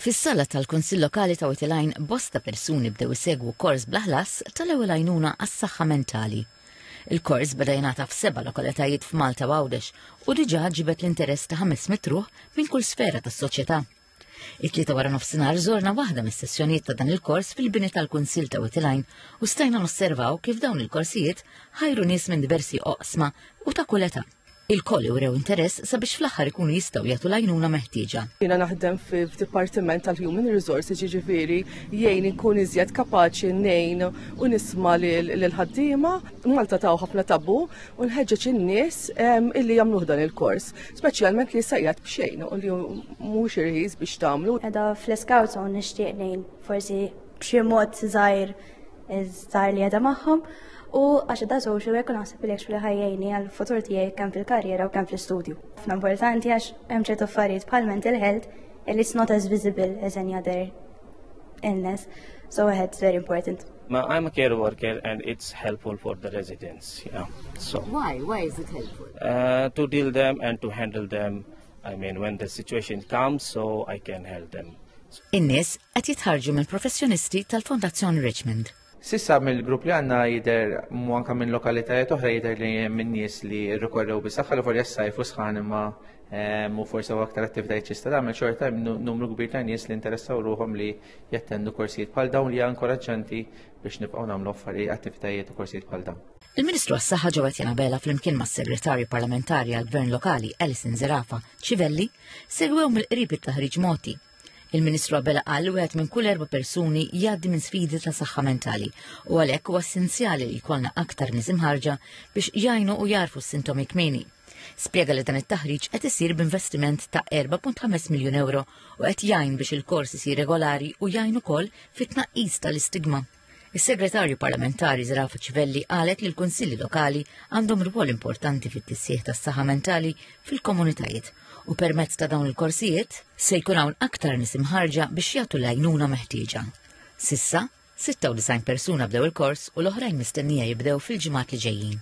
Fis-sala tal-Kunsill Lokali ta' Witilajn bosta persuni bdew isegwu kors bl-ħlas tal-ewwel għajnuna għas-saħħa mentali. Il-kors beda jingħata f'7 lokalitajiet f'Malta u Għawdex u diġà ġibet l-interess ta' 500 ruħ minn kull sfera tas-soċjetà. It-tlieta wara nofsinhar żorna waħda mis-sessjonijiet ta' dan il-kors fil-bini tal-Kunsill ta' Witilajn u stajna nosservaw kif dawn il-korsijiet ħajru nies minn diversi oqsma u ta' kull età. Il-koll urew interess sabiex fl-aħħar ikunu jistgħu jagħtu l-għajnuna meħtieġa. Jiena naħdem f'Dipartiment tal-Human Resources, jiġifieri jgħin inkun iżjed kapaċi ngħin u nisma' lil-ħaddiema. Malta taw ħafna tabu u nħeġġeġ in-nies illi jagħmluh dan il-kors, speċjalment li sajjad b'xejn u li mhux irħis biex tagħmlu. Qiegħda fl-Scouts u nixtieq ngħin forsi b'xi mod żgħir li qiegħda magħhom. U għax da social work naħseb li actually ħajjejni għal-futur tiegħi kemm fil-karriera u kemm fl-istudju. F'na importanti għax hemm ċertu affarijiet bħal mental health and it's not as visible as any other illness. So it's very important. I'm a care worker and it's helpful for the residents. Yeah. So Why is it helpful? To deal them and to handle them. I mean, when the situation comes, so I can help them. In-nies qed jitħarġu minn professjonisti tal-Fondazzjoni Richmond. Sissa mill-grupp li għanna jider anka minn lokalitajiet oħra jider li minn nies li rrikorrew bis-saħħa li forsi s-sajf u sħan imma u forsi aktar attivitajiet ċista tagħmel xorta numru kbir ta' nies li interessaw ruhom li jattendu korsijiet bħal dawn li inkoraġġanti biex nibqgħu nagħmlu affarijiet attivitajiet u korsijiet bħal dawn. Il-Ministru għas-Saħħa ġewwa Janabela flimkien mas-Segretarju Parlamentari għall-Gvern Lokali Alison Zerafa Civelli segwew mill-qrib it-taħriġ moti. Il-Ministru Abela qal li wieħed minn kull 4 persuni jgħaddi minn sfidi ta' saħħa mentali u għalhekk huwa essenzjali li jkollna aktar nies imħarġa biex jgħinu u jarfu s-sintomi kmieni. Spjega li dan it-taħriġ qed isir b'investiment ta' 4.5 miljun euro u qed jgħin biex il-kors isir regolari u jgħin ukoll fit-tnaqqis tal-istigma. Is-Segretarju Parlamentari Zerafa Civelli qalet li l-Kunsilli Lokali għandhom rwol importanti fit-tissieħ tas-saħħa mentali fil-komunitajiet u permezz ta' dawn il-korsijiet se jkun hawn aktar nies imħarġa biex jagħtu l-għajnuna meħtieġa. Sissa, 96 persuna bdew il-kors u l-oħrajn mistennija jibdew fil-ġimgħat li ġejjin.